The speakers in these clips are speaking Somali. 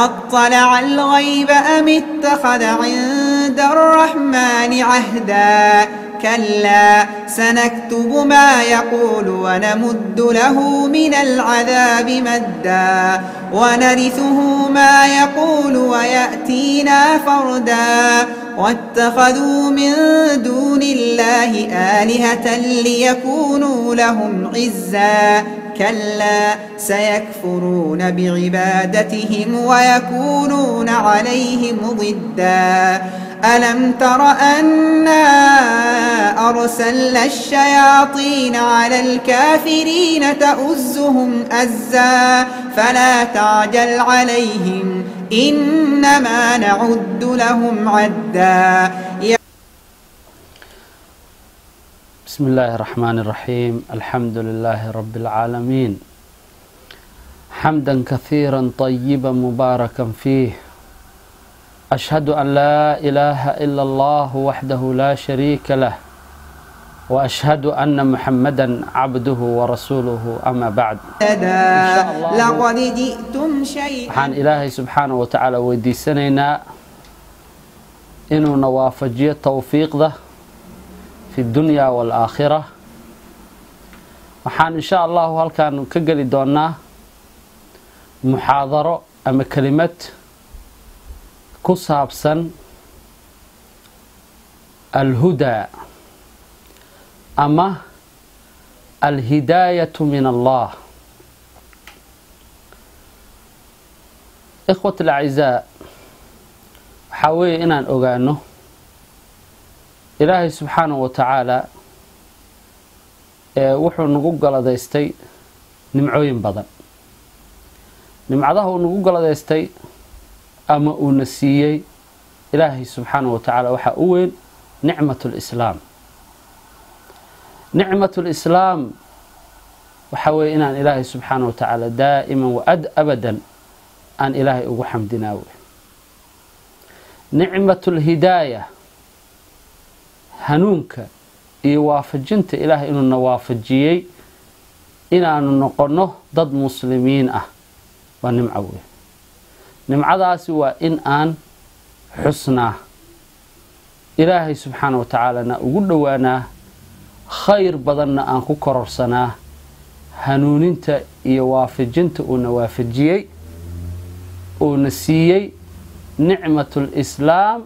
أطلع الغيب أم اتخذ عند الرحمن عهدا كلا سنكتب ما يقول ونمد له من العذاب مدا ونرثه ما يقول ويأتينا فردا واتخذوا من دون الله آلهة ليكونوا لهم عزا كلا سيكفرون بعبادتهم ويكونون عليهم ضدا ألم تر أنا أرسلنا الشياطين على الكافرين تؤزهم أزا فلا تعجل عليهم إنما نعد لهم عدا. بسم الله الرحمن الرحيم. الحمد لله رب العالمين حمدا كثيرا طيبا مباركا فيه. أشهد أن لا إله إلا الله وحده لا شريك له وأشهد أن محمدا عبده ورسوله أما بعد. لقد جئتم شيئا waxaan ilaahay subxaanahu wa tacaala weydiisanaynaa inuu nawaafajiyo towfiiqda fi dunya waalaakhira. waxaan insha allahu halkaan ka geli doonaa muxaadaro ama kelimad ku saabsan alhudaa ama alhidaayatu min allah. ikhwat alacizaa, waxaa weeye inaan ogaano ilaahay subxaanahu wa tacaala wuxuu nagu galadaystay nimcooyin badan. nimcadaha uu nagu galadaystay ama uuna siiyey ilaahay subxaanahu wa tacaala waxaa u weyn nicmatu lislaam. nicmatu lislaam waxaa weeye inaan ilaahay subxaanahu wa tacaala daa'iman wa abadan aan ilaahay ugu xamdinaawe. nicmatu lhidaaya, hanuunka iyo waafajinta ilaahay inuuna waafajiyey inaanu noqonno dad muslimiin ah waa nimco weyn. nimcadaasi waa in aan xusnaa, ilaahay subxaanahu wa tacaalana ugu dhowaanaa, khayr badanna aan ku kororsanaa hanuuninta iyo waafajinta uuna waafajiyey, uuna siiyey nicmatu lislaam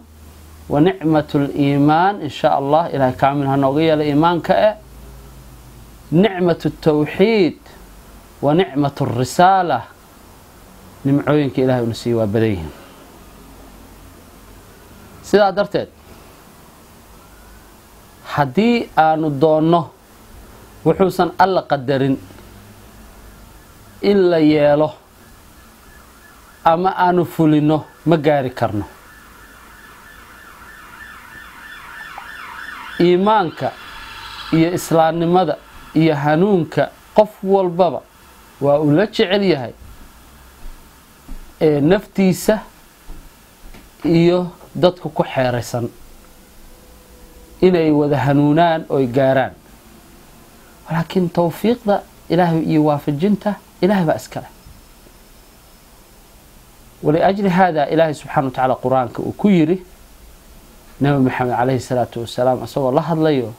wa nicmatu liimaan. in sha allah ilahay kaamil ha nooga yeela iimaanka nicmatu tawxiid wa nicmatu risaala. nimcooyinka ilahay una siiye waa badan yihiin. sidaa darteed haddii aanu doonno wuxuusan alla qadarin in la yeelo ama aanu fulino ma gaari karno. iimaanka iyo islaamnimada iyo hanuunka qof walbaba waa uu la jecel yahay naftiisa iyo dadka ku xeeraysan inay wada hanuunaan oy gaaraan. laakiin towfiiqda ilaahay iyo waafajinta ilaahay baa iskale. waliajli haadaa ilaahay subxaana wa tacaala qur-aanka uu ku yidhi nabi maxamed calayhi salaatu wasalaam isagoo la hadlayo,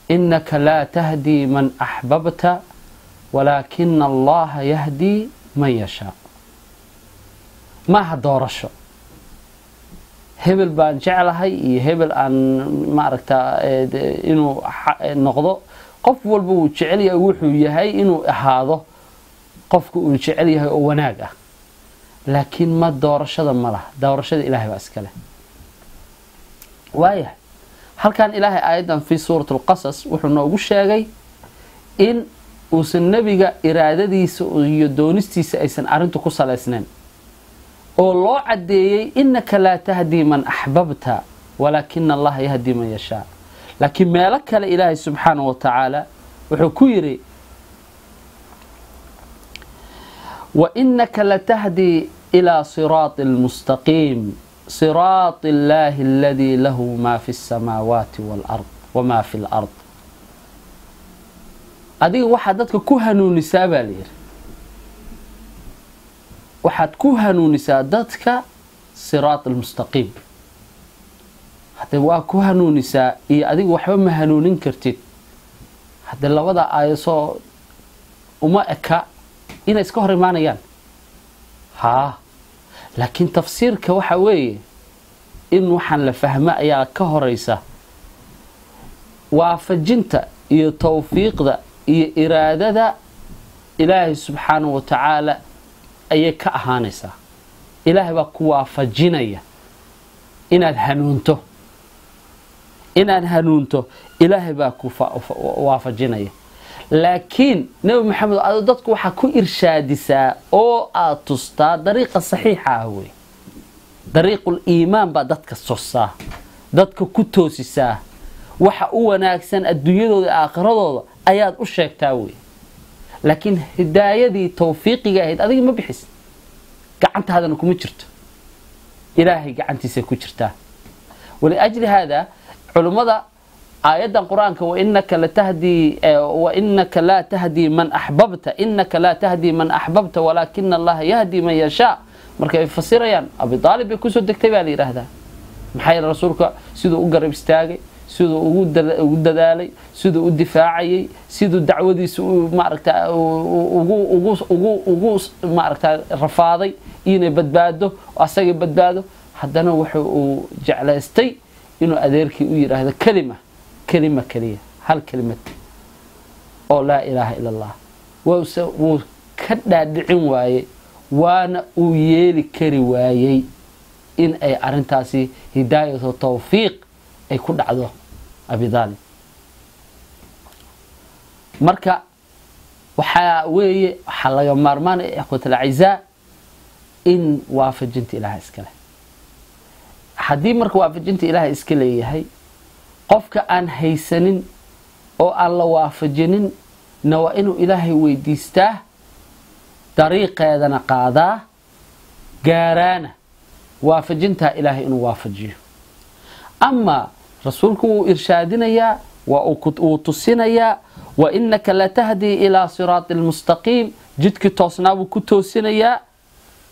innaka laa tahdii man axbabta walaakina allaha yahdii man yashaa. maaha doorasho hebel baan jeclahay iyo hebel aan maaragtaa inuu noqdo. qof walba wuu jecel yahay wuxuu yahay inuu ahaado qofka uu jecel yahay oo wanaag ah, laakiin ma doorashada ma laha. doorashada ilaahay baa iskale. waayahay halkan ilaahay aayaddan fi suurat alqasas wuxuu noogu sheegay in uusan nebiga iraadadiisa iyo doonistiisa aysan arrintu ku salaysnayn, oo loo caddeeyey innaka laa tahdii man axbabta walaakina allaha yahdii man yashaa. laakiin meelo kale ilaahay subxaanahu wa tacaala wuxuu ku yidhi wa innaka latahdii ilaa siraati almustaqiim siraati illaahi aladii lahu maa fi asamaawaati waalard wamaa fi lard. adiga waxaa dadka ku hanuunisaa baa layidhi waxaad ku hanuunisaa dadka siraat almustaqiim. haddee waa ku hanuunisaa iyo adigu waxba ma hanuunin kartid. haddee labada aayasoo uma eka inay iska hor imaanayaan. laakiin tafsiirka waxa weeye in waxaan la fahmo ayaa ka horeysa. waafajinta iyo tawfiiqda iyo iraadada ilaahay subxaanahu wa tacaala ayay ka ahaanaysaa. ilaahay baa ku waafajinaya inaad hanuunto. ilaahay baa ku waafajinaya. laakiin nabi maxamed aad dadku waxa ku irshaadisaa oo aad tustaa dariiqa saxiixa ah wey. dariiqul iimaan baa dadka tusaa, dadka ku toosisaa. waxa u wanaagsan adduunyadooda aakhiradooda ayaad u sheegtaa wey. laakiin hidaayadii tawfiiqiga ahayd adiga ma bixis, gacantaadana kuma jirto, ilaahay gacantiisa ku jirtaa. waliajli hada culimada آية القرآن وإنك لا تهدي من أحببت إنك لا تهدي من أحببت ولكن الله يهدي من يشاء. marka ay fasirayaan Abi Talib ku soo degtay baa leeyahay maxay rasuulka sidoo u garab istaagay, sidoo ugu dadaalay, sidoo u difaacayay, sidoo dacwadiisu maaragtaa ugu maaragtaa rafaaday inay badbaado asaga badbaado. haddana wuxuu jeclaystay inuu adeerkii u yiraahdo كلمة كلية هل كلمة أو لا إله إلا الله وكذا دعين واي وانا ويلي كري واي إن أي أرنتاسي هداية وتوفيق أي كل عضو أبي ظالم مركا وحاوي حلقة مرمان إخوة الأعزاء إن وافجنت إلها إسكاله حدي مركا وافجنت إلها إسكاله هي qofka aan haysanin oo aan la waafajinin waa inuu ilaahay weydiistaa, dariiqeedana qaadaa, gaaraana waafajintaa ilaahay inuu waafajiyo. ama rasuulku wuu irshaadinayaa, wuu tusinayaa, wa innaka la tahdi ilaa siraati almustaqiim, jidkii toosnaa buu ku toosinayaa.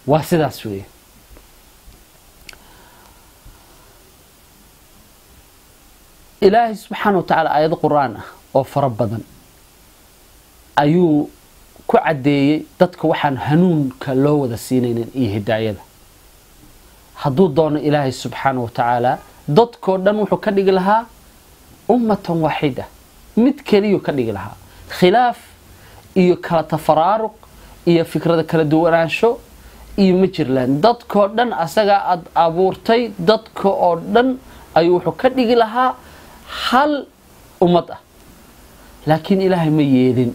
waa sidaas weeye. إلهي سبحانه وتعالى آيات القرآن أو فربضا أيو كعدي تدك وحن هنون كلو ذا السينين إيه هداية حدود دون إلهي سبحانه وتعالى ضد كردن وحكدق لها أمة واحدة متكليو كدق لها خلاف إيو كلا تفرارق إيو فكرة كلا دوانشو إيو مجرلان ضد كردن أساقا أبورتي ضد كردن أيو حكدق لها hal ummad ah. laakiin ilaahay ma yeelin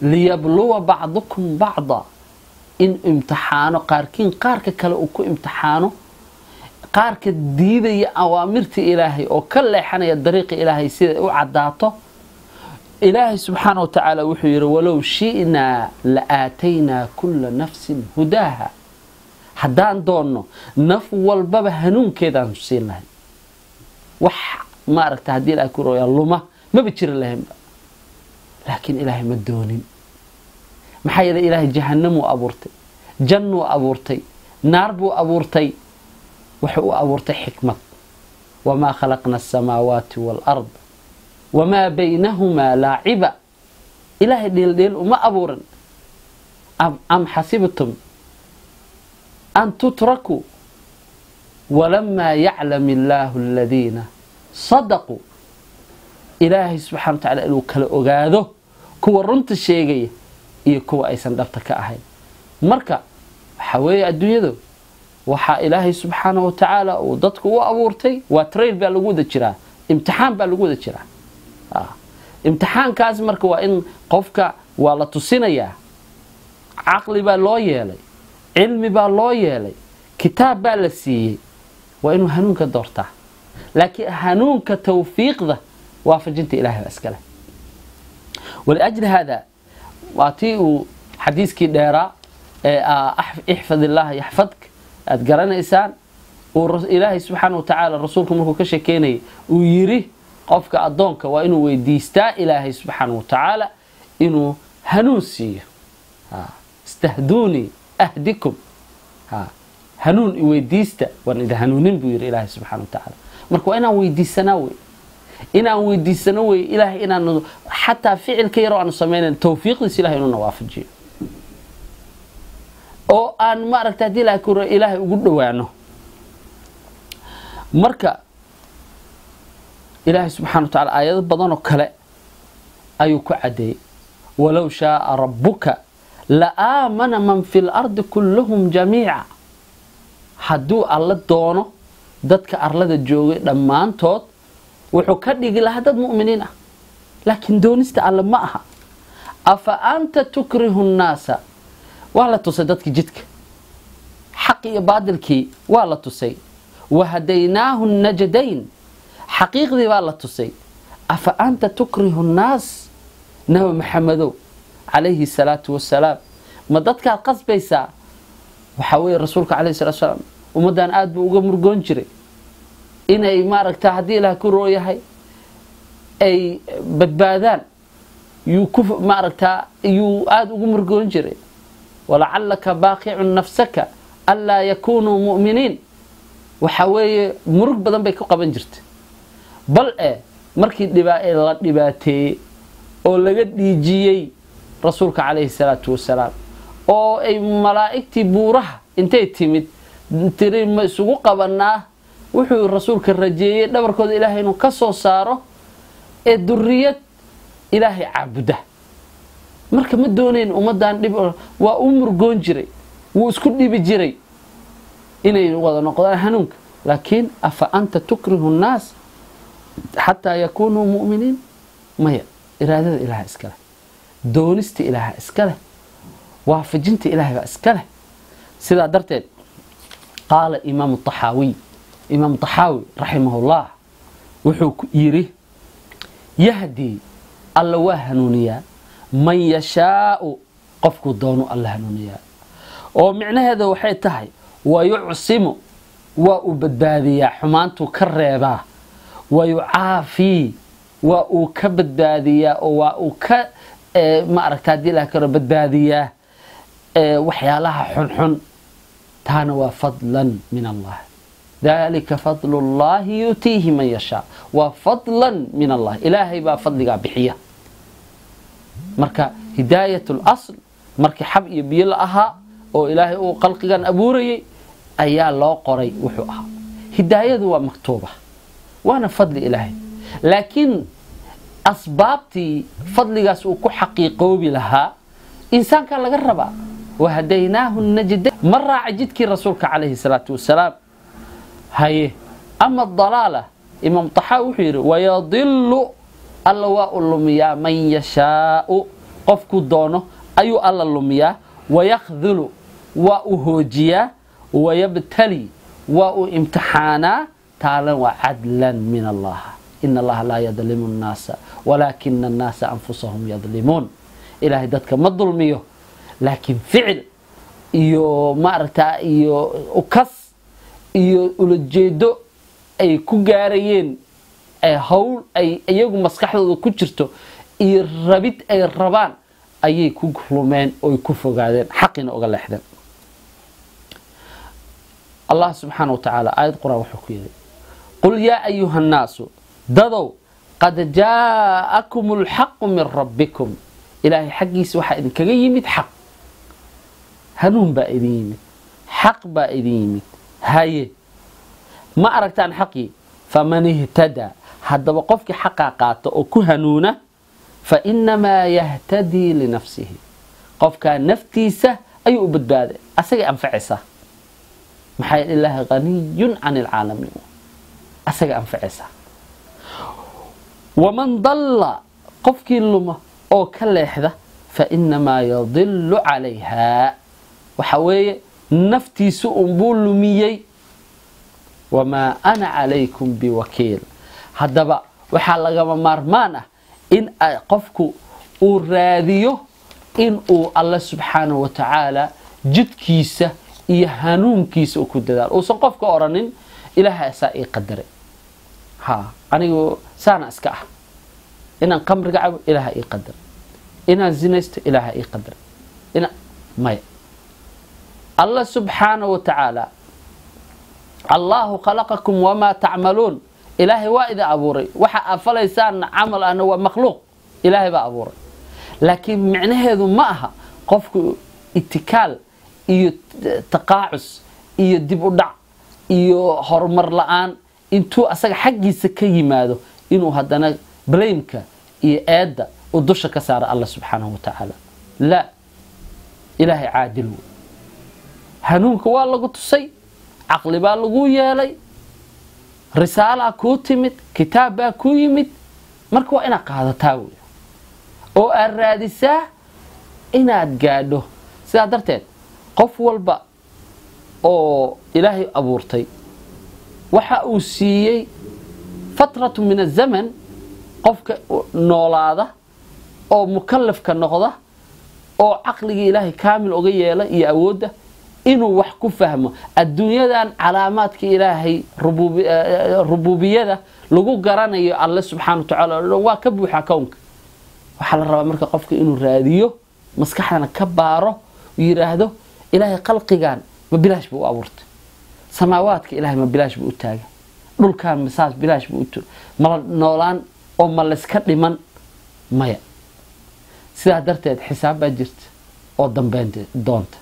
liyabluwa ba'dukum ba'da in imtixaano qaarkiin qaarka kale uu ku imtixaano, qaarka diidaya awaamirta ilaahay oo ka leexanaya dariiqa ilaahay sida u cadaato. ilaahay subxaanahu wa ta'aala wuxuu yiri walaw shi'na la aatayna kull nafsin hudaha. haddaan doonno naf walbaba hanuunkeedaan siin lahayn. wax ما أردت هدي الأكورو يا اللومة ما بتشير لهم. لكن إلهي ما دونين محيل إلهي جهنم وأبورتي جن وأبورتي نار وأبورتي وحو أبورتي حكمة وما خلقنا السماوات والأرض وما بينهما لاعبا. إلهي ديل وما أبورن أم حسبتم أن تتركوا ولما يعلم الله الذين صدقوا. إلهي سبحانه وتعالى إنه كلا أجاده كوا رنت الشيء يكوا أيسن دفتك أهين مركا حوي الدنيا ذو وحا إلهي سبحانه وتعالى وضدك وأبورتي وتريل بالوجود الشراء امتحان بالوجود الشراء امتحان كاز مركا وإن قفك ولا تصينيا عقلي باللويالي علمي باللويالي كتاب بالسي وإنه هنونك دورته. لكن هنونك توفيق ذا وافجنت إلهي الأسكالة. ولأجل هذا واتيء حديث كديرا احفظ الله يحفظك أتقرن إنسان وإلهي سبحانه وتعالى رسولكم ملكو كشكيني ويري قفك أدونك وإنه ويديستا إلهي سبحانه وتعالى إنه هنوسي استهدوني أهدكم هنون ويديستا وان إذا هنونين بير إلهي سبحانه وتعالى مركو أنا ويديسناوي إنا ويديسناوي إلهي إنا حتى فعل كيرو أن سمينا توفيق لس إلهي إنه نوافجي أو أن ما أركت هدي لها كورا إلهي وقل وعنه مركا إلهي سبحانه وتعالى آيات بدن وكلا أيوك عدي ولو شاء ربك لآمن من في الأرض كلهم جميعا حدو الله دونه ددك أرلد الجوغي لما أنتوت وحكدي قل هذا المؤمنين لكن دونست الله معها أفأنت تكره الناس ولا تصدتك جدك حقي بادلك ولا تصي وهديناه النجدين حقيقي ولا تصي أفأنت تكره الناس نبي محمد عليه الصلاة والسلام ما دتك قصبيسا وحوي رسولك عليه الصلاة والسلام ومدان آد بوغا مرغون جري إنay maaragta hadii la ku rooyahay ay badbaadaan yu ku maaragta yu aad ugu murgoon jiray wala'allaka baaqi'un nafsaka alla yakunu mu'minin waxa weeye murug badan bay ku qaban jirtay bal markii la dhibaateeyay oo laga dhiijiyay rasuulka kaleey salaatu wasalaam oo ay malaa'ikti buuraha intay timid tiri ma isugu qabanaa wuxuu rasuulka rajeeyay dhabarkooda ilaahay inuu ka soo saaro ee durriyad ilaahay caabuda marka ma dooneen ummadan dhib waa u murgoon jiray wuu isku dhibi jiray inay wada noqdaan hanuunka laakiin afa anta tukrihu an-nas hatta yakunu mu'minin maya iraadada ilaahay iskale doonista ilaahay iskale waafajinta ilaahay iskale sida darteed qaala imaam at-tahawi إمام طحاوي رحمه الله وحوك يري يهدي الله هنونيا من يشاء قفك دونه الله هنونيا ومعنى هذا وحي تهي ويعصم وأبدادية حمانته كالريبا ويعافي وأكبدادية ما أركتادي لها كالبدادية وحيالها حنحن تانوا فضلا من الله ذلك فضل الله يؤتيه من يشاء وفضلا من الله إلهي با فضلك بحيه marka hidayatul asl markii xab iyo biyo la aha oo ilaahay uu qalqigan abuurayay ayaa loo qoray wuxuu ahaa hidayadu waa maktuuba waana fadli ilaahay laakiin asbaabti fadligaas uu ku xaqiiqoobi lahaa insaanka laga rabaa وهديناه النجدين مرة عجدك رسولك عليه الصلاة والسلام هاي أما الضلالة إمام طحاوي ويضل اللواء اللمياء من يشاء قفك دونه أي الله اللمياء ويخذل وأهوجيا ويبتلي وامتحانا تعالى وعدلا من الله إن الله لا يظلم الناس ولكن الناس أنفسهم يظلمون إلهي دتك ما الظلميه لكن فعل iyo maarta iyo ukas iyo ulajeedo ay ku gaarayeen ay hawl ay iyagu maskaxdooda ku jirto iyo rabid ay rabaan ayay ku lumeen oo ku fogaadeen xaqina uga leexdeen Allah subhanahu wa ta'ala ayad quraan wuxuu ku yiri qul ya ayuha an-nas dadaw qad ja'akumul haqqu min rabbikum ilahi xaqiisa waxa idin kaga yimid xaq هنون بائدين حق بائدين هاي ما أركتان حقي فمن اهتدى هذا وقفك حقاقات وكهنونة فإنما يهتدي لنفسه قفك نفتيسة أي أبداد أسجى أنفعسه محي الله غني عن العالمين أسجى أنفعسه ومن ضل قفك اللمة أو كاللحظة فإنما يضل عليها وحوي نفتي سوء بولميي وما أنا عليكم بوكيل هذا بقى وحال لغا مرمانة إن قفكو أراديو إن الله سبحانه وتعالى جد كيسة يهانون كيسة وكددار وسنقفكو أرانين إلها سائي قدري ها أنا سانا أسكاح إن قمر قعب إلها إي قدر إن زينيست إلها إي قدر إن ماي الله سبحانه وتعالى الله خلقكم وما تعملون إلهي وإذا أبوري وحا أفليسان عمل أنه مخلوق إلهي بأبوري لكن معنى هذا معها قفك اتكال إيو تقاعس إيو دبودع إيو هرمر لآن انتو أساق حقي سكي ماذا إنو هدنا بليمك إيو آدى ودوش كسار الله سبحانه وتعالى لا إلهي عادل هنونك والله قلت سي عقلي بالغو يالي رسالة كو تمت كتاب كو يمت مركوا إنا قادة تاوي أو الرادسة إنا أتقاده سيادرتين قف والبا أو إلهي أبورتي وحاوسيي فترة من الزمن قفك نولاده أو مكلف كالنقضة أو عقلي إلهي كامل أغيي إيا أوده إنه وحكو فهمه الدنيا دان علامات إلهي ربوبية لغو قرانا الله سبحانه وتعالى واكبو حكونك وحال الربا مركا قفك إنه راديو مسكحنا كباره ويراهدو إلهي قلقي قان ما بلاش بو أورت سماواتك إلهي ما بلاش بو تاقى دول كان مساس بلاش بو تاقى مال نولان أو مال اسكت لمن مايا سيدا درتاد حساب باجرت أو دنبين دونت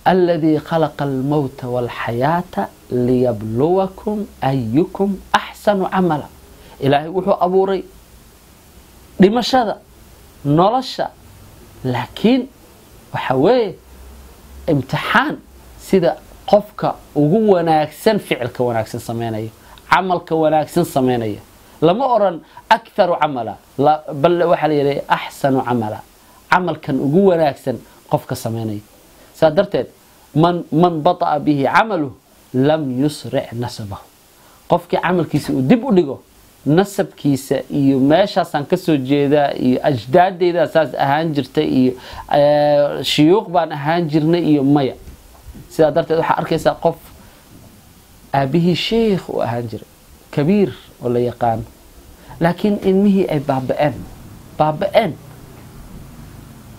الذي خلق الموت والحياة ليبلوكم أيكم أحسن عملا إلهي وحو أبوري لمشاذا نولشا لكن وحوي امتحان سيدا قفك وقوة وناكسن فعلك وناكسن سمينيه عملك وناكسن سمينيه لما أرن أكثر عملا لا بل وحلي أحسن عملا عمل كان وقوة وناكسن قفك سمينيه سادرتين من بطأ به عمله لم يسرع نسبه قفك عمل كيس ودب ودقه نسب كيس إيو ماشا سان كسو جيدا إيو أجداد ديدا أساس أهانجرتا إيو شيوخ بان أهانجرنا إيو مايا سادرتين وحا أركيسا قف أبيه شيخ وأهانجر كبير ولا يقان لكن إنه أي بابئن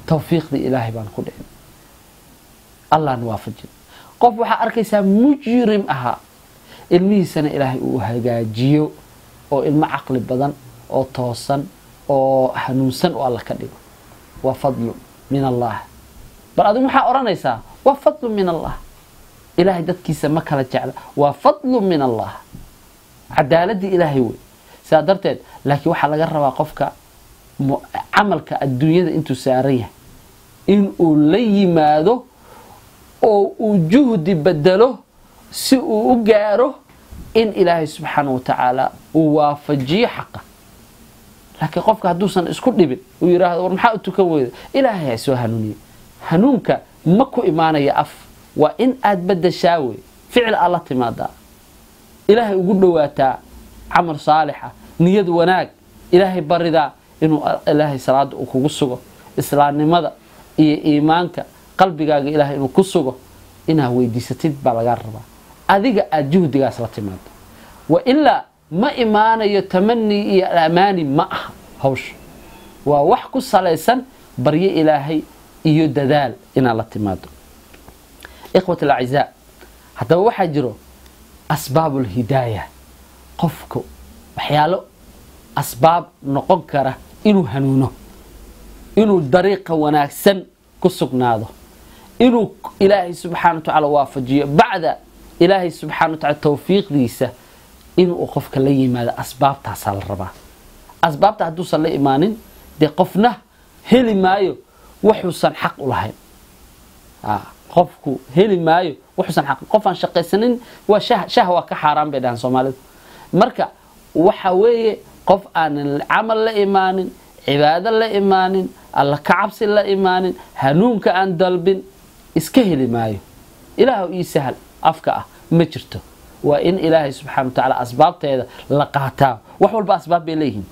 توفيق دي إلهي بان كلهم الله نوافجين قف waxaa arkaysaa mujrim aha ilmihiisana ilaahay uu hagaajiyo oo ilmo aqli badan oo toosan oo hanuunsan oo Allah ka dhigo wa fadlu min Allah bal adu waxa oranaysaa wa fadlu min Allah ilaahay dadkiisa ma kala jecla wa fadlu min Allah cadaaladi ilaahay way saadarteed laakiin waxa laga rabaa qofka amalka adduunyada intuu saaran yahay in uu la yimaado oo uu juhdi bedelo si uu u gaaro in ilaahay subxaanahu wa tacaala uu waafajiyo xaqa laakiin qofka hadduusan isku dhibin uu yiraahdo war maxaa u tukan weyda ilaahay ha soo hanuuniyo hanuunka ma ku imaanaya af waa in aad bedeshaa wey ficil alla timaadaa ilaahay ugu dhawaataa camal saalixa niyad wanaag ilaahay baridaa inuu ilaahay salaada uu kugu sugo islaamnimada iyo iimaanka qalbigaaga ilaahay inuu ku sugo inaa weydiisatid baa laga rabaa adiga aad juhdigaas la timaado wa illa ma imaanayo tamanni iyo amaani ma aha hawsh waa wax ku salaysan baryo ilaahay iyo dadaal inaa la timaado ikhwati al-a'izaa hadaba waxa jiro asbaabul hidaayah qofku waxyaalo asbaab noqon kara inuu hanuuno inuu dariiqa wanaagsan ku sugnaado inuu ilaahay subxaanahu wa ta'ala waafajiyo bacda ilaahay subxaanahu wa ta'ala tawfiiqdiisa inuu qofka la yimaado asbaabtaas la rabaa asbaabta hadduu san la imaanin de qofna heli maayo wuxuusan xaq u lahayn qofku heli maayo wuxuusan xaq qofan shaqaysanin waa shahwa ka xaraan bay dhahan Soomaalidu marka waxa weeye qof aan amal la imaanin cibaado la imaanin alla ka cabsi la imaanin hanuunka aan dalbin iska heli maayo ilaahu ii sahal afka ah ma jirto waa in ilaahay subxaanahu wa ta'ala asbaabteeda la qaataa wax walba asbaab bay leeyihiin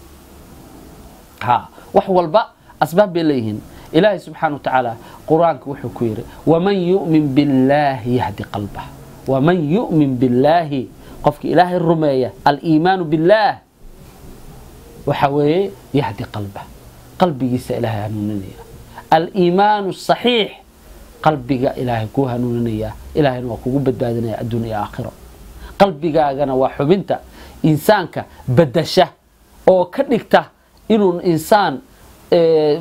wax walba asbaab bay leeyihiin ilaahay subxaanahu wa ta'ala quraanka wuxuu ku yiri waman yu'min billahi yahdi qalbah waman yu'min billahi qofka ilaahay rumeeya al-iimaan billah waxa weeye yahdi qalbah qalbigiisa ilaahay hanuuninaya al-iimaan as-sahih qalbiga ilaahay ku hanuuninaya ilaahayna waa kugu badbaadinaya adduun iyo aakhiro qalbigaagana waa xubinta insaanka badasha oo ka dhigta inuu insaan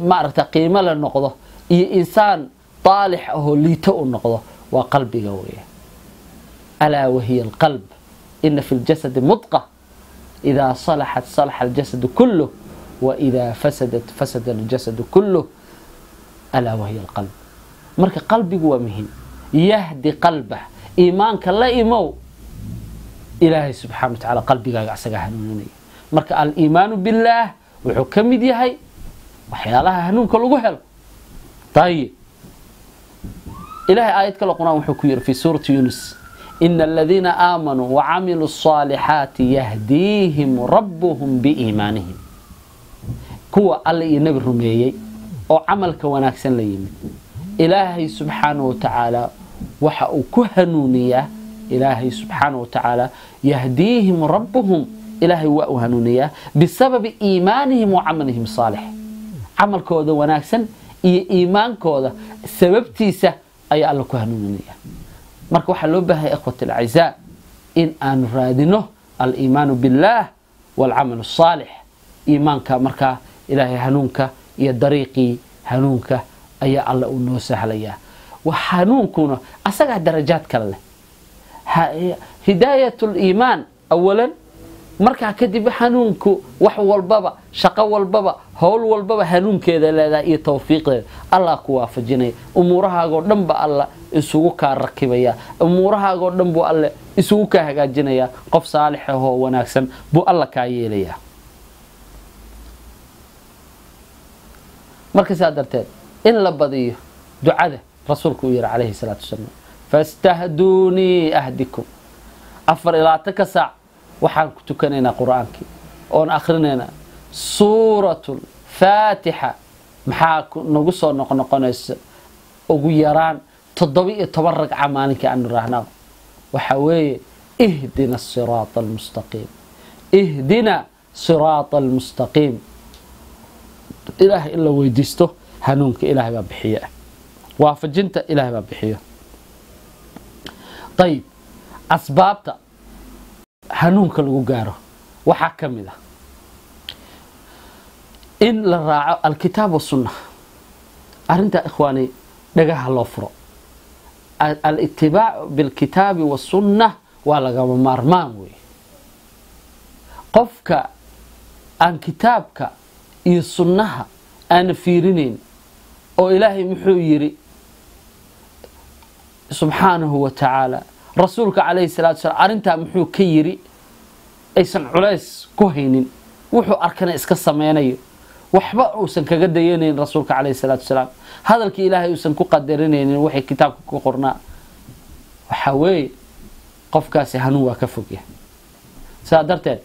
maaragta qiimo la noqdo iyo insaan طالح أو ليتو النقضة وقلبي قوية ألا وهي القلب إن في الجسد مضغة إذا صلحت صلح الجسد كله وإذا فسدت فسد الجسد كله ألا وهي القلب مرك قلبي هو مهم يهدي قلبه إيمانك لا إيمو إلهي سبحانه وتعالى قلبي قاعد هنوني مرك الإيمان بالله وحكم دي هاي وحيالها هنون كل وهل طيب إلهي آية القرآن وحكير في سورة يونس إن الذين آمنوا وعملوا الصالحات يهديهم ربهم بإيمانهم كوا الله ينبي الرميي أو عمل كوناكسن ليمن إلهي سبحانه وتعالى وحأو كهنونية إلهي سبحانه وتعالى يهديهم ربهم إلهي وأهنونية بسبب إيمانهم وعملهم صالح عمل كودا وناكسن إيمان كودا سببتيسه أي الله كهنونية مرك وحلو بها إخوة الأعزاء إن أن رادنه الإيمان بالله والعمل الصالح إيمانك مركا إلهي هنونك يا دريقي هنونك أي الله أنه سهليا وحنونكنا أسرع درجات كله هداية الإيمان أولا marka kadib xanuunku wax walbaba shaqo walbaba hawl walbaba hanuunkeeda leedahay iyo tawfiiqeeda Allah ku waafajinay umurahaaga oo dhanba Allah isugu ka rakibaya umurahaaga oo dhanba Allah isugu ka hagaajinaya qof saalix ah oo wanaagsan buu Allah ka yeelaya marka saadarteed in la badiyo ducada rasuulku yiri calayhi salaatu wasallam fastahduni ahdikum afar ila takasa waxaan ku tukanaynaa quraanki oo akhrinayna suuratul faatiha maxaa nagu soo noqonaysa ugu yaraan 17 ragca maalinka aan raahna waxa weeye ihdina siraatal mustaqim ihdina siraatal mustaqim ilaahay illa weydiisto hanuunka ilaahay baa bixiya waafajinta ilaahay baa bixiya طيب asbaabta hanuunka lagu gaaro waxa kamida in la raaco alkitaab والسنة arinta ikhwaani dhagaha loo furo al-ittibaa' bil-kitaab was-sunnah waa laga maarmaan weey qofka aan kitaabka iyo sunnaha aan fiirinayn oo ilaahay muxuu yiri subhanahu wa ta'ala rasuulka calayhi salaatu wasalaam arinta muxuu ka yiri aysan culays ku haynin wuxuu arkana iska sameeyay waxba uusan kaga dayaneen rasuulka calayhi salaatu wasalaam hadalkii ilaahay uusan ku qadarinayn wixii kitaabka ku qornaa waxa weey qofkaasi hanuun waa ka fogyahay saadarteed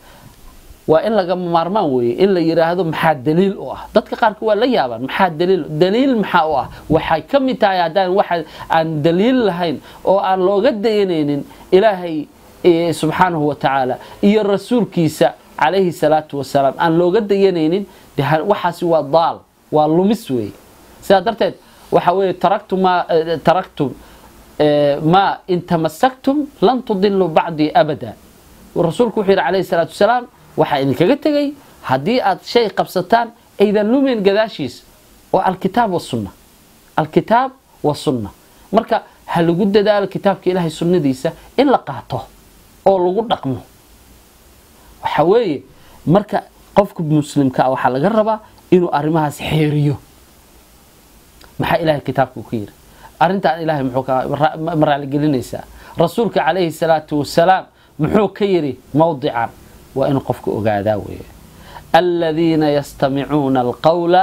waa in laga maarmaan weey in la yiraahdo maxaa daliil u ah dadka qaar waa la yaabaan maxaa daliil maxaa u ah waxay kamid tahay hadaan waxa aan daliil lahayn oo aan looga dayanaynin ilaahay subhanahu wa ta'ala iyo rasuulkiisa calayhi salaatu wasalaam aan looga dayanaynin waxaasi waa daal waa lumis weey saadarteed waxa weey taraktum ma in tamassaktum lan tudillu ba'di abada rasuulku wuxuu calayhi salaatu wasalaam waxa idinkaga tagay hadii aad shay qabsataan aydan lumin gadaashiis oo alkitaab was-sunnah alkitaab was-sunnah marka hal lagu dadaalo kitaabka ilaahay sunnadiisa in la qaato oo lagu dhaqmo waxa weeye marka qofka muslimka waxa laga rabaa inuu arimahaas xeeriyo maxaa ilaahay kitaabku ku yiri arintan ilaahay muxuu ka maraali gelinaysa rasuulka calayhi salaatu wasalaam muxuu ka yiri mawdican وإن قفك أقعدا الذين يستمعون القول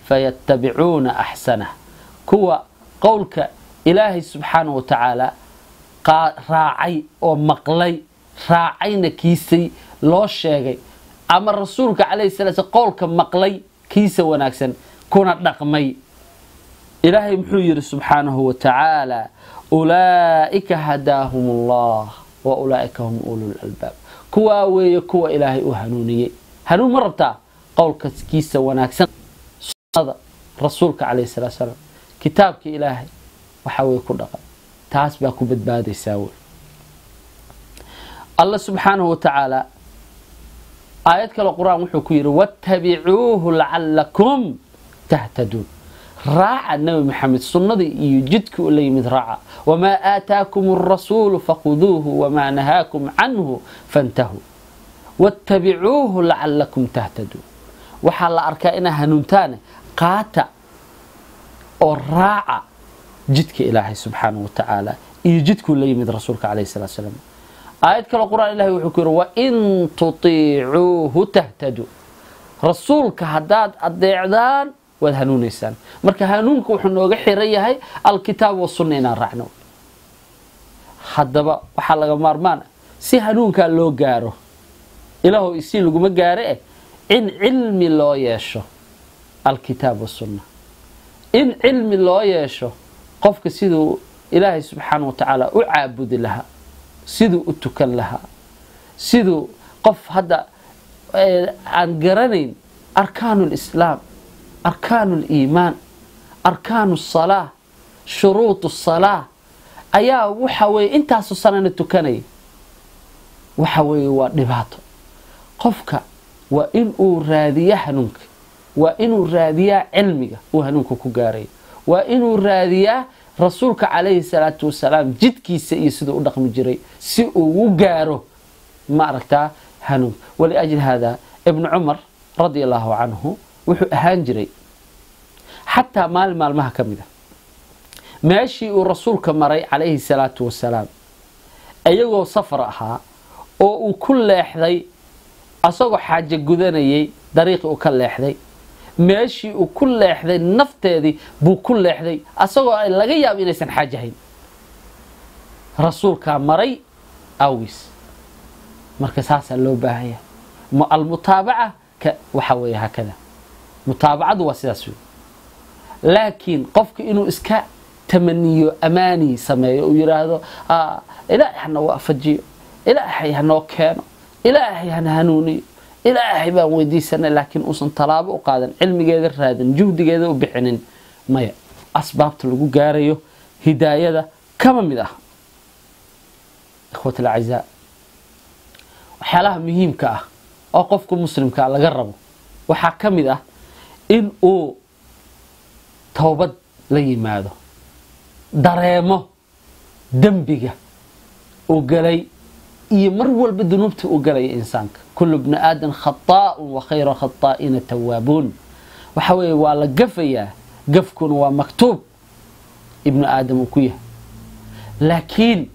فيتبعون أحسنه كوا قولك إلهي سبحانه وتعالى راعي ومقلي راعينا كيسي لو شيغي أما رسولك عليه السلام قولك مقلي كيسي وناكسن كونا نقمي إلهي محير سبحانه وتعالى أولئك هداهم الله وأولئك هم أولو الألباب كوا ويكوا إلهي وهنوني هنون مرتا قولك كيسة وناكسن هذا رسولك عليه الصلاة والسلام كتابك إلهي وحوي كل تاس باكو بدباد يساوي الله سبحانه وتعالى آيات القرآن وحكير واتبعوه لعلكم تهتدون راعى النبي محمد سنة يجدك إلي من راعى وما آتاكم الرسول فخذوه وما نهاكم عنه فانتهوا واتبعوه لعلكم تهتدون وحال أركائنا هنونتان قاطع الراعى جدك إلهي سبحانه وتعالى يجدك إلي من رسولك عليه الصلاة والسلام آيات القرآن إلهي وحكير وإن تطيعوه تهتدوا رسولك هداد الدعدان والهنون إنسان مركا هنونك وحنوغا حيريهي الكتاب والسنة إنا رعنا حدبا وحالغا مارمان سي هنونك لو غارو إلهو إسي لغما غاري إن علمي لو يشو الكتاب والسنة إن علمي لو يشو قفك سيدو إلهي سبحانه وتعالى أعابد لها سيدو أتكن لها سيدو قف هذا عن قرنين أركان الإسلام أركان الإيمان أركان الصلاة شروط الصلاة أيا وحوي أنت أساساً التكني وحوي ونباته قفك وإن أرادية هنوك وإن أرادية علمك وهنوك كجاري وإن أرادية رسولك عليه الصلاة والسلام جدك سيسدو رقم جري سئو وجاره ما أركته هنوك ولأجل هذا ابن عمر رضي الله عنه وحو أهانجري حتى مال مها كمده ماشي الرسول كمري عليه الصلاة والسلام أيغو سفرها أو كل إحدى أصغى حاجة جذنية طريق وكل إحدى ماشي وكل إحدى النفط هذه بكل إحدى أصغى لقيا بينسن حاجهين رسول كمري أويس مركز هذا اللي باهية المتابعة وحوي هكذا متابعة وسياسية لكن قفك إنه إسكاء تمنيه أماني سماه ويراه إلهي هنا وافجي إلهي هنا وكانوا إلهي هنا هنوني إلهي بان ويدي سنة لكن أصلا طلاب وقادن علم جيد رادن جهد جيد وبحنين ما أسباب تلقوا جاريه هداية كما مده إخوة الأعزاء وحالها مهم كأ أوقفكم مسلم كأ لجربه وحكم ده إن أو توبة لي ماذا دريمه دنبجة وقلي يمرول بالذنوب وقلي إنسانك كل ابن آدم خطاء وخير خطائين التوابون وحوي ولا قفية قفكن ومكتوب ابن آدم وكيه لكن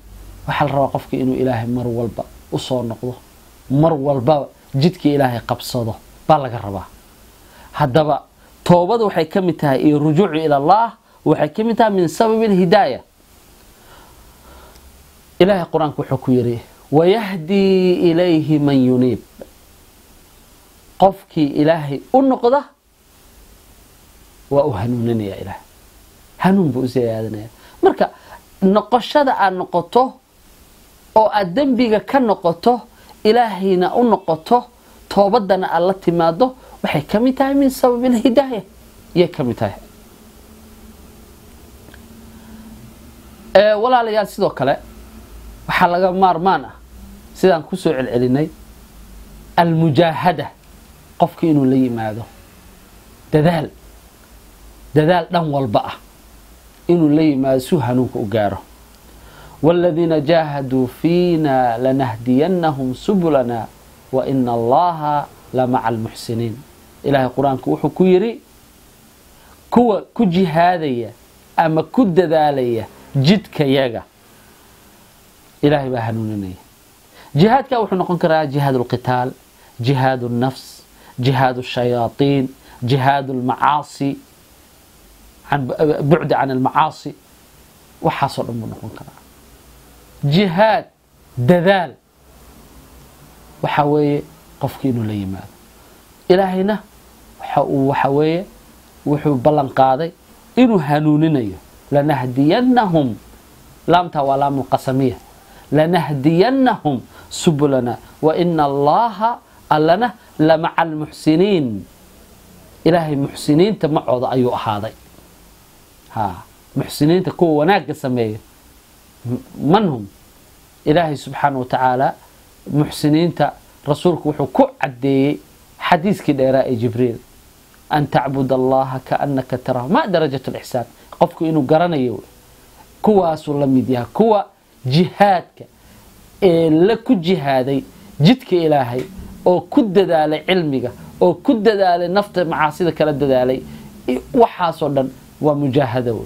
وحال رواقفك إنه إلهي مرول با وصور نقضه مرول با جدك إلهي قبصده بالك الربا هذا بقى توبة وحكمتها الرجوع إلى الله وحكمتها من سبب الهداية إلهي القرآن كحكيره ويهدي إليه من ينيب قفك إلهي النقضة وأهنونني يا إله هنون بأزيادنا مركا نقشة النقطة أو الدنبيغة كالنقطة إلهينا النقطة توبدنا الله تماده وحكمتها من سبب الهداية يكمتها ولا ليال سيدو كله waxa laga maarmaan ah sidaan ku soo celcelinay المجاهدة qofkii inuu la yimaado dadaal dhan walba ah inuu la yimaado si hanuunka u gaaro والذين جاهدوا فينا لنهدينهم سبلنا وإن الله لمع المحسنين إلهي القرآن وحو كيري كو كجهادية أما كددالية جدك ياغا إلهي بهنونني جهادك وحو نقول كرا جهاد القتال جهاد النفس جهاد الشياطين جهاد المعاصي عن بعد عن المعاصي وحصل أمه نقول كرا جهاد دذال وحوي قفكينو ليماد إلهينا وحوي وحو بلان قاضي إنو هنونينيو لنهدينهم لامتا ولام القسمية لنهدينهم سبلنا وإن الله ألنا لمع المحسنين إلهي محسنين تمعوض أيو أحاضي محسنين تكو وناق سميه من هم إلهي سبحانه وتعالى محسنين رسولك وحكو عدي حديث كده رأي جبريل أن تعبد الله كأنك تراه ما درجة الإحسان قفك إنه قرنا يوي كوا سلميديها كوا جهادك لكو جهادي جدك إلهي أو كد دالي علمك أو كد دالي نفط معاصيدك كلا دالي وحاصلا ومجاهدة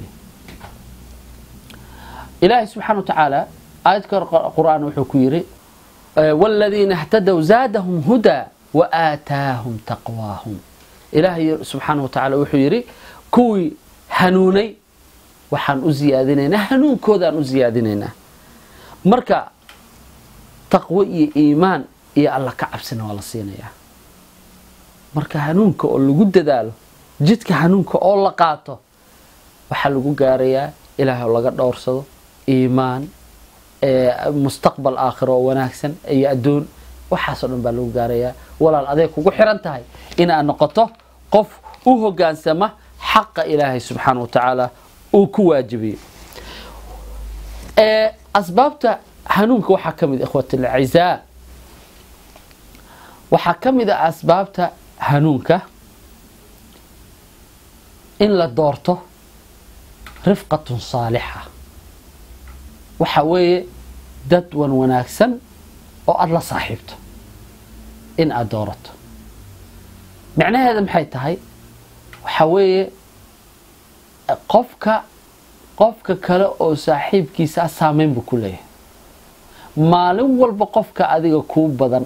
إلهي سبحانه وتعالى آيات القرآن وحكيري والذين اهتدوا زادهم هدى وآتاهم تقواهم إلهي سبحانه وتعالى وحيري كوي هنوني وحن أزيادينينا هنون كودان أزيادينينا مركا تقوى إيمان يا الله كعبسنا ولا صينيا مركا هنونك اللي قد داله جدك هنونك الله قاطه وحلقوا قاريا إلهي الله قد أرسله إيمان مستقبل آخر وناكسن أي أدون وحصل بالو قاريا ولا الأذيك وحرنتهاي إن النقطة قف وهو كان سما حق إلهي سبحانه وتعالى وكواجبي أسبابته هنونك وحكم إخوة الأعزاء وحكم إذا أسبابته هنونك إن لا دورته رفقة صالحة وحوي دد وناكسن أو الله صاحبته إن أدورته معنى هذا محيطهاي وحوي قفك كلا أو صاحب كيسا سامين بكله مالو والبقفك أذيك كوب بدن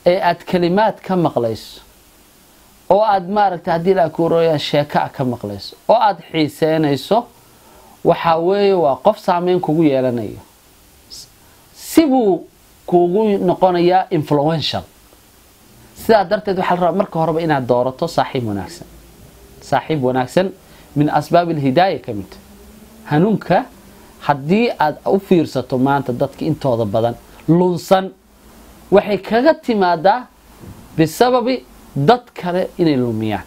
أد كلمات كم مقليس أو أد مارك تعديل أكورويا شيكا كم مقليس أو أد حيسين يسو وحوي وقف سامين كوجو يلانيو سيبو كوجو نقونيا influential سيدا درتد waxaa la rabaa marka horeba inaad doorato saaxiib wanaagsan min asbaab alhidaayah kamid hanuunka hadii aad u fiirsato maanta dadka intooda badan lunsan waxay kaga timaadaa bisababi dad kale inay lumiyaan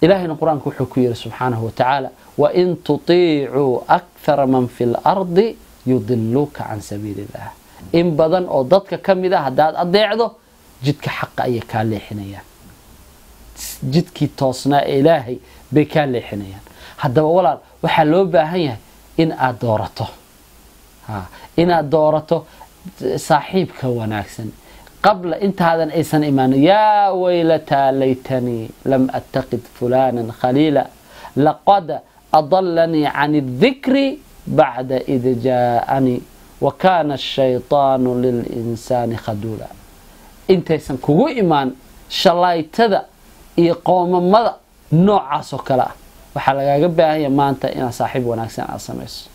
إلهي القرآن كحكي سبحانه وتعالى وإن تطيعوا أكثر من في الأرض يضلوك عن سبيل الله إن بدن أو ضدك كم إذا هداد أضيعه جدك حق أي كالي حنيا جدك توصنا إلهي بكالي حنيا هذا أولا وحلو بهاي إن أدورته إن أدورته صاحبك وناكسن قبل انت هذا إيسان إيمان يا ويلتا ليتني لم أتخذ فلانا خليلا لقد أضلني عن الذكر بعد إذ جاءني وكان الشيطان للإنسان خذولا انت إيسان كوغو إيمان شلايتدا إيقوم ماذا نوع عسوكلا وحلقا قبها هي ما أنت إنا صاحب وناكسن أسميس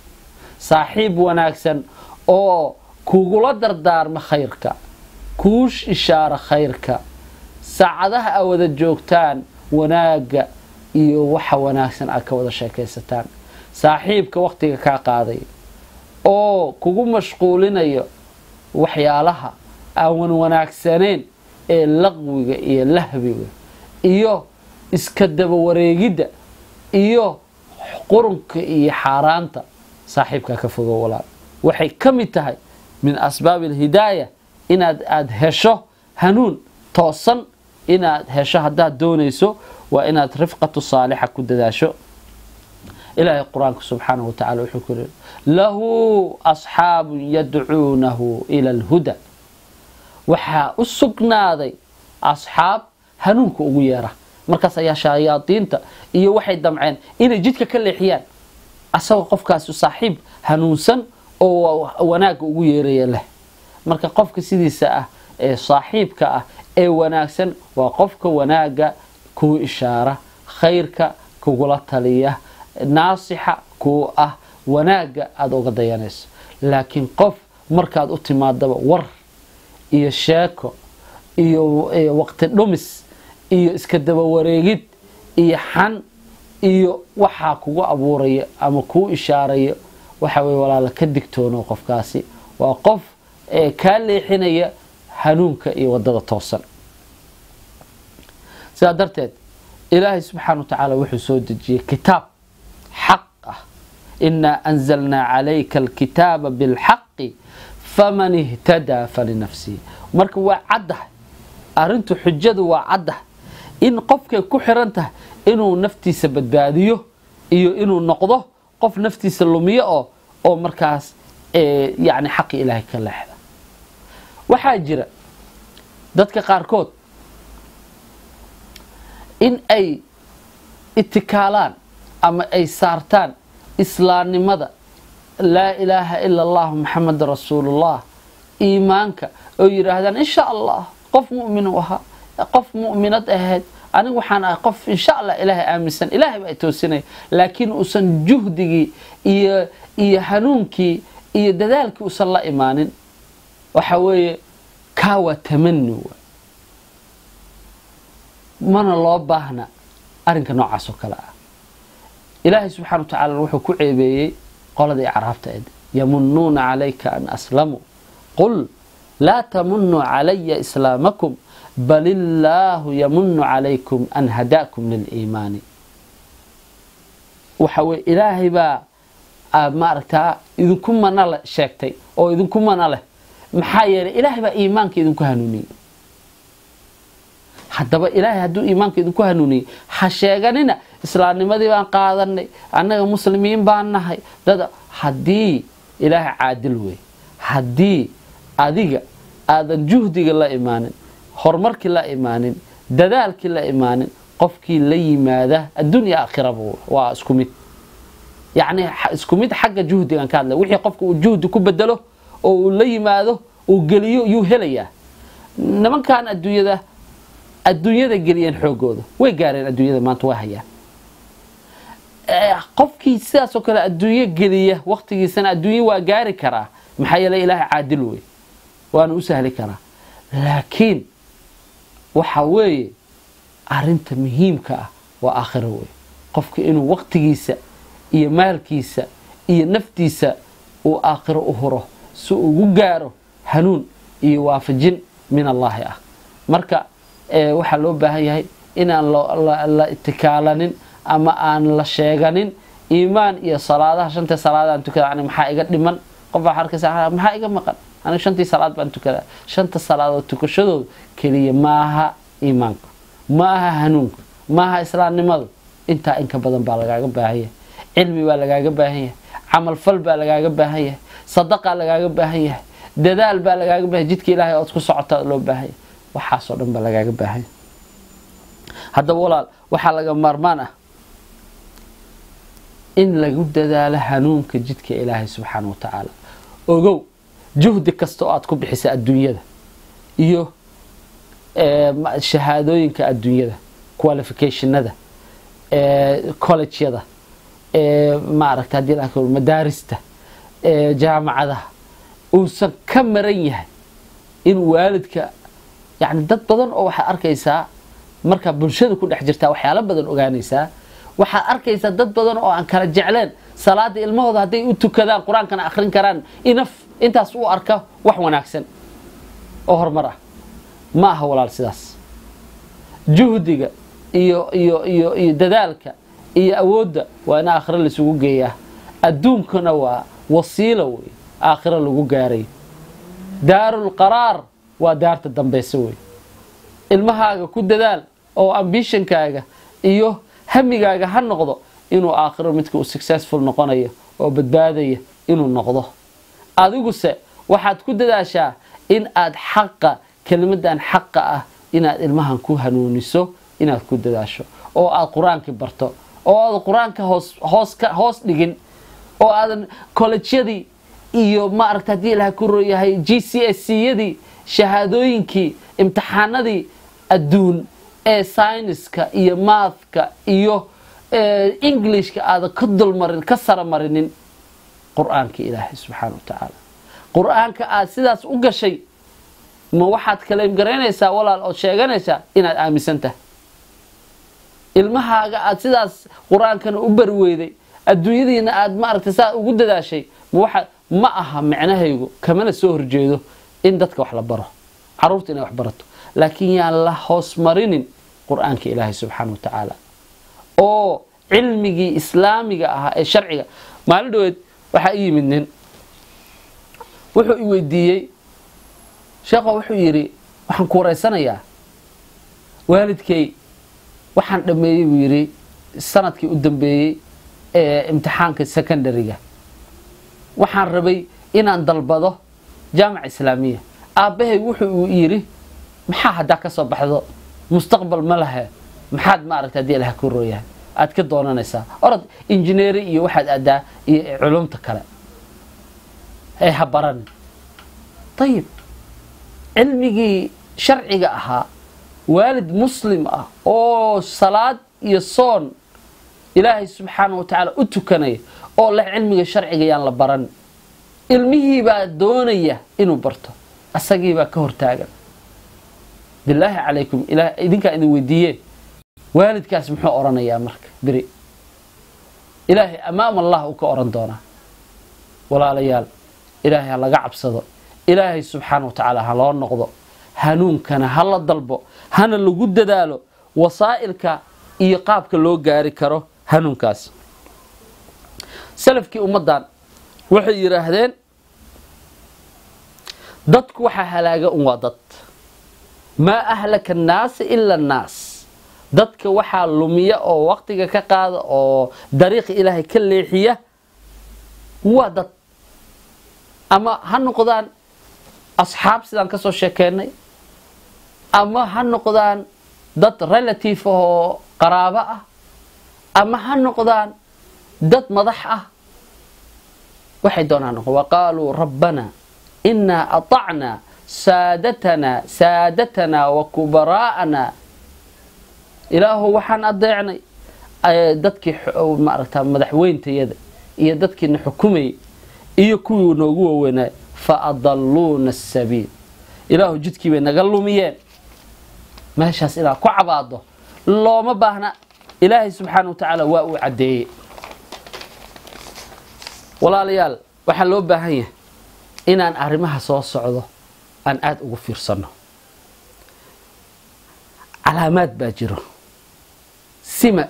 صاحب وناكسن أو كوغو لدردار مخيرك كوش إشارة خيرك ساعدها أوذا جوكتان وناقا إيو وحا وناكسن أكا وذا شاكيستان صاحبك وقتك كاقاضي أو كوكو مشغولين إيو وحيالها أون وناكسنين إيه اللغوية إيه اللهبية إيو إسكدب وريقيدة إيو قرنك إيه حارانتا صاحبك كفوق ولا وحي كمتهي من أسباب الهداية inaad hesho hanuun toosan inaad hesho hadaad doonayso waa inaad rifqatu saalixa ku dadaasho ilaahay quraanka subhanahu wa ta'ala wuxuu ku leeyahay lahu ashaabun yad'uunahu ila alhuda waxa u sugnaaday ashaab hanuunka ugu yeera markaas ayaa shayaadiinta iyo waxay damceen inay jidka ka leexiyaan asagoo qofkaas saaxiib hanuunsan oo wanaag ugu yeeraya leh marka qofka sidiisa ah ee saaxiibka ah ee wanaagsan waa qofka wanaaga ku ishaara khayrka kugula taliya naasixa ku ah wanaaga aad uga dayanayso laakiin qof markaad u timaadaba war iyo sheeko iyo waqti dhumis iyo iska daba wareegid iyo xan iyo waxa kugu abuuraya ama ku ishaaraya waxa way walaal ka digtoono qofkaasi waa qof ka leexinaya hanuunka iyo wadada toosan sidaa darteed إلهي سبحانه وتعالى وحسود كتاب حق إنا أنزلنا عليك الكتاب بالحق فمن اهتدى فلنفسه مركب وعده أرنت حجده وعده إن قفك كحرنته إنه نفتي سبت باديه إنه نقضه قف نفتي سلمية أو مركز يعني حق إلهي كاللحظة وحاجرة ذاتك قاركود إن أي اتكالان أما أي سارتان إسلام ماذا لا إله إلا الله محمد رسول الله إيمانك أو يرهدان إن شاء الله قف مؤمن وها قف مؤمنة أهد أنا وحنا قف إن شاء الله إلهي آمسن إلهي بأتوسني لكن أسن جهدي إيه حنونكي إيه دذلك أصلا إيمان وحوي كاوة تمنو من الله باهنا أرنك نوع سكلا إلهي سبحانه وتعالى روح كعبي قال ذي عرفت يمنون عليك أن أسلموا قل لا تمنوا علي إسلامكم بل الله يمن عليكم أن هداكم للإيمان وحوي إلهي با ما أركتا إذن كم من الله شاكتي أو إذن كم من الله محاير إلهي با إيمانك إذن كهنوني haddaba ilaahay hadduu iimaanka idinku hanuuniyey ha sheeganina islaamnimadii baan qaadanay annaga muslimiin baan nahay dad haddii ilaahay caadil wey haddii adiga aadan juhdiga la imaanin horumarkii la imaanin dadaalkii la imaanin qofkii la yimaada adduunya aakhiraba waa isku mid yacni isku mid xagga juhdigan ka hadlay wixii qofku uu juhdi ku bedelo oo uu la yimaado uu geliyo yuu helayaa nimankan adduunyada geliyeen xoogooda way gaareen adduunyada maanta waa hayaan qofkii sidaas oo kale adduunyo geliya waqtigiisana adduunyo waa gaari karaa maxaa yeelay ilaahay caadil wey waana u sahli karaa laakiin waxa weeye arinta muhiimka ah waa aakhiro wey qofka inuu waqtigiisa iyo maalkiisa iyo naftiisa uu aakhiro u huro si uu ugu gaaro hanuun iyo waafajin min Allaah ah marka waxa loo baahan yahay inaan la itikaalanin ama aan la sheeganin iimaan iyo salaadaha shanta salaadaan tukada maxaa iga dhiman qof xarkiisa maxaa iga maqan ana shantii salaad baan tukada shanta salaadood tukashadooda kaliya maaha iimaanka maaha hanuunka maaha islaamnimadu inta in ka badan baa lagaaga baahan yahay cilmi baa lagaaga baahan yahay amal fal baa lagaaga baahan yahay sadaqa lagaaga baahan yahay dadaal baa lagaaga baahan jidka Ilaahay oo ku socota loo baahan yahay waxaas oo dhan ba lagaaga baahan hadda walaal waxa laga maarmaan ah in lagu dadaalo hanuunka jidka Ilaahay subhanahu wa ta'ala ogow juhdi kasto aad ku bixisa adduunyada iyo shahaadooyinka adduunyada qualificationada collegeyada ma aragta hadii la koro madaarista jaamacadaha uusan ka maran yahay in waalidka يعني dad badan oo waxa arkaysa marka bulshada ku dhex jirta waxyaalo badan ogaanaysa waxa arkaysa dad badan oo aan kala jecleen salaada ilmahooda haday u tukadaan quraankana akhrin karaan intaas uu arka wax wanaagsan oo horumar ah ma aha walaal sidaas juhdiga iyo dadaalka iyo awoodda waa in aakhiro la isugu geeyaa adduunkana waa wasiilo way aakhiro lagu gaaray daarul qaraar waa daarta dambaysa way ilmahaaga ku dadaal oo ambitionkaaga iyo hamigaaga ha noqdo inuu aakhiro midka uu successful noqonayo oo badbaadaya inuu noqdo adigu se waxaad ku dadaashaa in aad xaqa kalimadan xaqa ah inaad ilmahan ku hanuuniso inaad ku dadaasho oo aad quraanka barto oo aad quraanka hoos dhigin oo aad collegeyadii iyo ma aragta hadii Ilaahay ku rooyahay GCSE-yadii shahaadooyinkii imtixaanadii adduun ee science-ka iyo mathka iyo English-ka aad ka dulmarin ka saramarinin quraanka Ilaahay subhanahu wa ta'ala quraanka aad sidaas u gashay ma waxaad kala imgareynaysaa walaal oo sheeganaysaa inaad aaminsantahay ilmahaaga aad sidaas quraankana u barweeday adduunyadiina aad ma aragtay saa ugu dadaashay ma aha macnaheedu kamana soo horjeedo in dadka wax la baro caruurta inay wax barato laakiin yaa la hoos marinin قرآنك إلهي سبحانه وتعالى أو علمي إسلامي شرعي ما لدود وحقيقي منن وحو يوديي شيخه وحو يري waxaan ku wareysanayaa waalidkay waxaan dhameeyay yiri sanadkii u dambeeyay ee imtixaanka secondary-ga waxaan rabay inaan dalbado jaamac islaamiya aabahay wuxuu yiri maxaa hada ka soo baxdo mustaqbal ma laha maxaad ma aragtaa hadii ilaha ku rooyahay aad ka doonanaysaa orod engineering iyo waxaad aadaa iyo culumta kale ay habaran طيب علمي شرعي أها والد مسلم أو صلاة يصون إلهي سبحانه وتعالى أتكني أو له علمي شرعي يان لبرن علمه بعدونية إنه برته السجيبة كهر تاجر بالله عليكم إله إذن كان وديه والد كاس محو أورنا يا مرك بري إلهي أمام الله وكأورن دونا ولا ليال إلهي الله قعب صدق إلهي سبحانه وتعالى هلا نقضه هنون كان هلا ضلبه هن اللي جد داله وسائلك إيقابك لو جاري كره هنون كاس سلفك أمضان وحي يرهدين ضدك وحى هلاجة وضد ما أهلك الناس إلا الناس ضدك وحى لمية أو وقتك كقاض أو طريق إلهي كل حية وضد أما هنقضان أصحاب سيدان كسو شكيني أما هنقضان ضد ريلاتيف قرابة أما هنقضان ضد مضحة وحيدون وقالوا ربنا إنا أطعنا سادتنا وكبراءنا إله وحن أضيعني ضدك مدحوين تيدا إيا ضدك نحكمي إيا كوي نوغو وينا فأضلون السبيل إله جدك بينا قالوا ميان ماشي أسئلة كعباده الله ما باهنا إلهي سبحانه وتعالى واو عدي ولا ليال waxaa loo baahan yahay inaan arimaha soo socdo aan aad ugu fiirsano calaamad baa jiro sima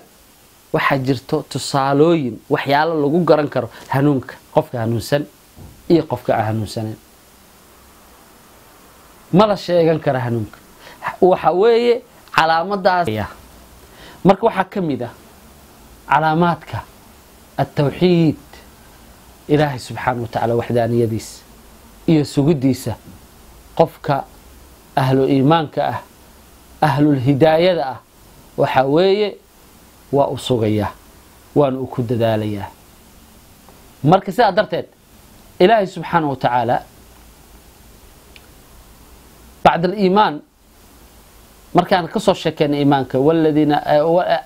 waxa jirto tusaalooyin waxyaalo lagu garan karo hanuunka qofka hanuunsan iyo qofka aan hanuunsanin ma la sheegan kara hanuunka waxa weeye calaamadaas marka waxa kamid ah calaamaadka at-tawxiid إلهي سبحانه وتعالى وحدانيديس إيو سجوديسة قفك أهل إيمانك أهل الهداية وحوية وأصغيه وأن أكد ذاليه مركز أدرتت إلهي سبحانه وتعالى بعد الإيمان مركان قصر شكن إيمانك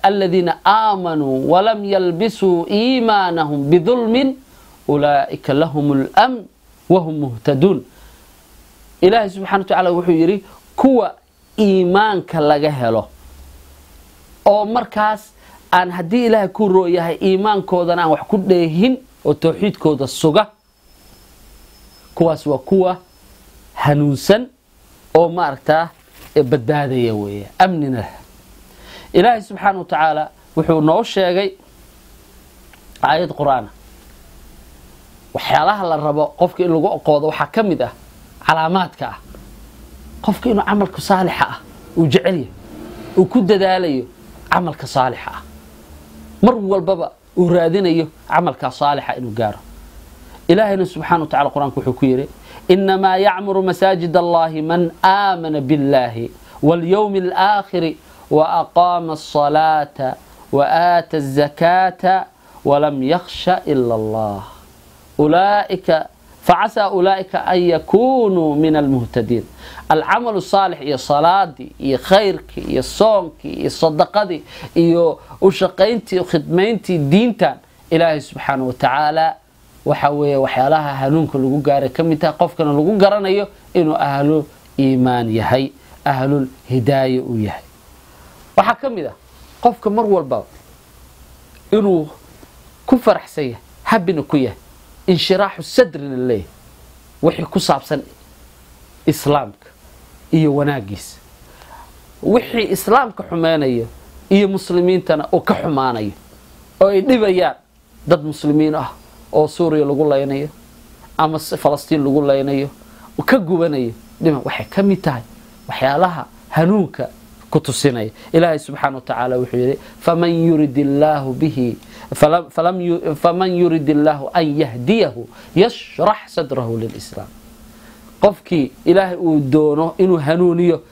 الذين آمنوا ولم يلبسوا إيمانهم بظلم أولئك لهم الأمن وهم مهتدون إلهي سبحانه وتعالى وحيري كوا إيمانك لغهله أو مركز أن هدي إلهي كورو يهي إيمان كودنا وحكود ليهن وتوحيد كود السوغة كواس وكوا هنوسا أو ماركتا بدبادة يوية أمننا إلهي سبحانه وتعالى وحو نوش يغي آيات قرآن waxyaalaha la rabo qofka in lagu aqoodo waxa kamid ah calaamaadka ah qofka inuu amalku saalix ah uu jecel yahay uu ku dadaalayo amalka saalix ah mar walbaba uu raadinayo amalka saalix ah inuu gaaro ilaahina subhanahu wa ta'ala quraanku wuxuu ku yiri inma ya'muru masajid allahi man amana billahi wal yawmil akhir wa aqama as-salata wa ata az-zakata wa lam yakhsha illa Allah أولئك فعسى أولئك أن يكونوا من المهتدين العمل الصالح يا صلاتي يا خيرك يا صومك يا صدقتي يا وشقينتي وخدمينتي دينتان إلهي سبحانه وتعالى وحوي وحيالها هنونك لغو غاري كميتا قفكنا لغو غرانيو إنو أهل إيمان يهي أهل الهداية يهي وحكم إذا قفك مروا الباب إنو كفر حسيه حبنو كيه انشراح الصدر لله وحي كصابسن اسلامك iyo wanaagiis wixii islaamka xumeeynaya iyo muslimiintana oo ka xumaanaya oo ay dhibayaan dad muslimiin ah oo Suuriya lagu leynayo ama Falastiin lagu leynayo oo ka gubanayo dhima waxay ka mid tahay waxyaalaha hanuunka ku tusinaya Ilaahay subhanahu wa ta'ala wuxuu yiri faman yuridillahu bihi faman yuridillahu an yahdiyahu yashrah sadrahu lilislam qofkii Ilaahay uu doono inuu hanuuniyo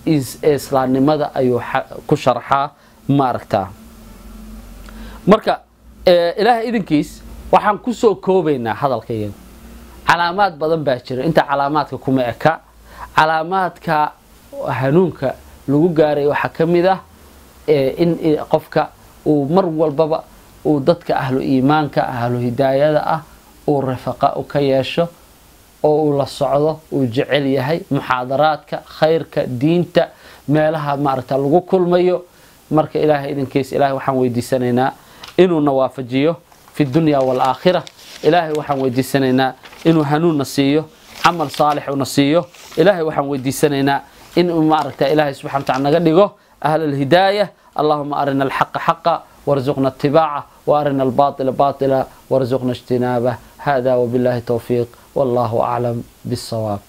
islaamnimada ayuu ku sharxaa maaragtaa marka Ilaahay idinkiis waxaan ku soo koobaynaa hadalkayga calaamad badan baa jira inta calaamaadka kuma eka calaamaadka hanuunka lagu gaaray waxa kamid ah in qofka uu mar walbaba uu dadka ahlu iimaanka ahlu hidaayada ah uu rafaqa u ka yeesho oo uu la socdo uu jecel yahay muhaadaraadka khayrka diinta meelaha maarta lagu kulmayo marka Ilaahay idinkiis Ilaahay waxaan weydiisanaynaa inuu nawaafajiyo fi dunya wal aakhirah Ilaahay waxaan weydiisanaynaa inuu hanuun nasiyo amal saalix u nasiyo Ilaahay waxaan weydiisanaynaa in maarta Ilaahay subhanahu wa ta'ala naga dhigo ahl al hidaayah اللهم أرنا الحق حقا وارزقنا اتباعه وأرنا الباطل باطلا وارزقنا اجتنابه هذا وبالله توفيق والله أعلم بالصواب